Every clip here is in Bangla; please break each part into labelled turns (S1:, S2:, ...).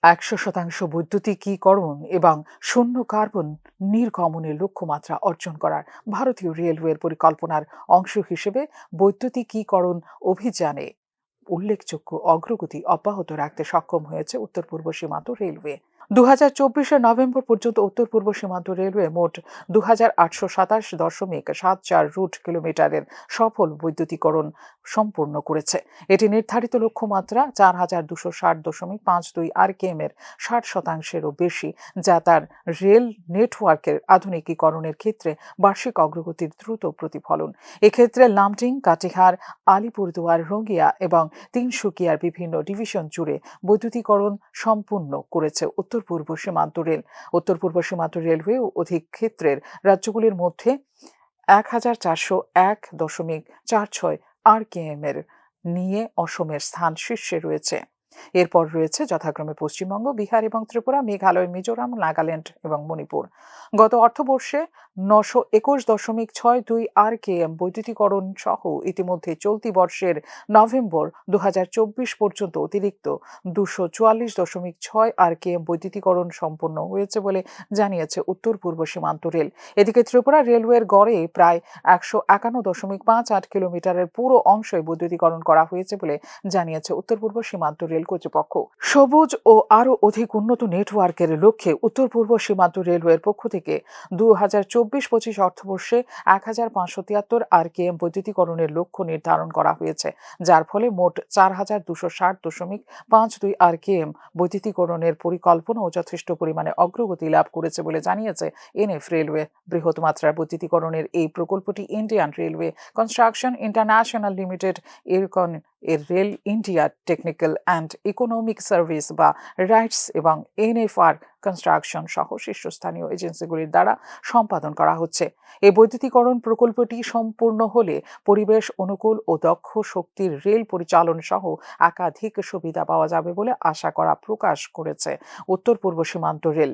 S1: ১০০% বৈদ্যুতিকীকরণ এবং শূন্য কার্বন নির্গমনের লক্ষ্যমাত্রা অর্জন করার ভারতীয় রেলওয়ের পরিকল্পনার অংশ হিসেবে বৈদ্যুতিকীকরণ অভিযানে উল্লেখযোগ্য অগ্রগতি অব্যাহত রাখতে সক্ষম হয়েছে উত্তর পূর্ব সীমান্ত রেলওয়ে। ২০২৪ নভেম্বর পর্যন্ত উত্তর পূর্ব সীমান্ত রেলওয়ে মোট ২,৮২৭.৭৪ রুট কিলোমিটারের সফল বৈদ্যুতিকরণ সম্পূর্ণ করেছে। এটি নির্ধারিত লক্ষ্যমাত্রা ৪,২৬০.৫২ আরকেএম এর ৬০%-এরও বেশি, যা তার রেল নেটওয়ার্কের আধুনিকীকরণের ক্ষেত্রে বার্ষিক অগ্রগতির দ্রুত প্রতিফলন। এক্ষেত্রে লামডিং, কাটিহার, আলিপুরদুয়ার, রঙ্গিয়া এবং তিনসুকিয়ার বিভিন্ন ডিভিশন জুড়ে বৈদ্যুতিকরণ সম্পূর্ণ করেছে উত্তর পূর্ব সীমান্ত রেল। উত্তর পূর্ব সীমান্ত রেলওয়ে অধিক ক্ষেত্রের রাজ্যগুলির মধ্যে ১,৪০১.৪৬ আরকেএম এর নিয়ে অসমের স্থান শীর্ষে রয়েছে। এরপর রয়েছে যথাক্রমে পশ্চিমবঙ্গ, বিহার এবং ত্রিপুরা, মেঘালয়, মিজোরাম, নাগাল্যান্ড এবং মণিপুর। গত অর্থবর্ষে ৯২১.৬২ আরকেএম বৈদ্যুতিকরণ সহ ইতিমধ্যে চলতি বর্ষের নভেম্বর ২০২৪ পর্যন্ত অতিরিক্ত ২৪৪.৬ আরকেএম বৈদ্যুতিকরণ সম্পন্ন হয়েছে বলে জানিয়েছে উত্তর পূর্ব সীমান্ত রেল। এদিকে ত্রিপুরা রেলওয়ের গড়ে প্রায় ১৫১.৫৮ কিলোমিটারের পুরো অংশই বৈদ্যুতিকরণ করা হয়েছে বলে জানিয়েছে উত্তর পূর্ব সীমান্ত রেল কর্তৃপক্ষ। সবুজ ও আরও অধিক উন্নত নেটওয়ার্কের লক্ষ্যে উত্তর পূর্ব সীমান্ত রেলওয়ের পক্ষ থেকে ২০২৪-২৫ অর্থবর্ষে ১,৫৭৩ আরকেএম বৈদ্যুতিকরণের লক্ষ্য নির্ধারণ করা হয়েছে, যার ফলে মোট ৪,২৬০.৫২ আরকেএম বৈদ্যুতিকরণের পরিকল্পনাও যথেষ্ট পরিমাণে অগ্রগতি লাভ করেছে বলে জানিয়েছে এনএফ রেলওয়ে। বৃহৎ মাত্রার বৈদ্যুতিকরণের এই প্রকল্পটি Indian railway construction international limited IRCON এর rail India technical and economic service বা রাইটস এবং এনএফআর কনস্ট্রাকশন সহ শীর্ষস্থানীয় এজেন্সিগুলির দ্বারা সম্পাদন করা হচ্ছে। এই বৈদ্যুতিকরণ প্রকল্পটি সম্পূর্ণ হলে পরিবেশ অনুকূল ও দক্ষ শক্তির রেল পরিচালন সহ একাধিক সুবিধা পাওয়া যাবে বলে আশা করা প্রকাশ করেছে উত্তর পূর্ব সীমান্ত রেল।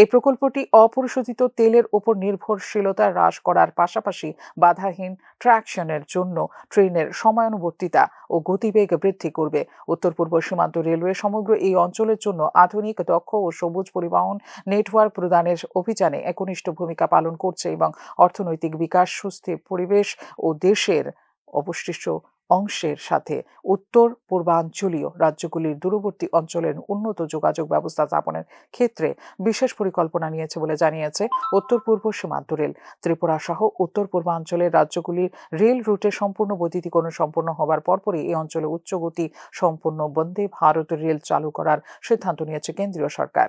S1: এই প্রকল্পটি অপরিশোধিত তেলের উপর নির্ভরশীলতা হ্রাস করার পাশাপাশি বাধাহীন ট্র্যাকশনের জন্য ট্রেনের সময়ানুবর্তিতা ও গতিবেগ বৃদ্ধি করবে। উত্তর পূর্ব সীমান্ত রেলওয়ে সমগ্র এই অঞ্চলের জন্য আধুনিক, দক্ষ ও সবুজ পরিবহন নেটওয়ার্ক প্রদানের অভিযানে একনিষ্ঠ ভূমিকা পালন করছে এবং অর্থনৈতিক বিকাশ, সুস্থির পরিবেশ ও দেশের অবশিষ্ট অংশের সাথে উত্তর পূর্বাঞ্চলীয় রাজ্যগুলির দূরবর্তী অঞ্চলের উন্নত যোগাযোগ ব্যবস্থা স্থাপনের ক্ষেত্রে বিশেষ পরিকল্পনা নিয়েছে বলে জানিয়েছে উত্তর পূর্ব সীমান্ত রেল। ত্রিপুরা সহ উত্তর পূর্বাঞ্চলের রাজ্যগুলির রেল রুটে সম্পূর্ণ বৈদ্যুতিকরণ সম্পন্ন হবার পরপরই এই অঞ্চলে উচ্চগতি সম্পন্ন বন্দে ভারত রেল চালু করার সিদ্ধান্ত নিয়েছে কেন্দ্রীয় সরকার।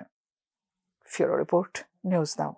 S1: ফিউরো রিপোর্ট, নিউজ নাও।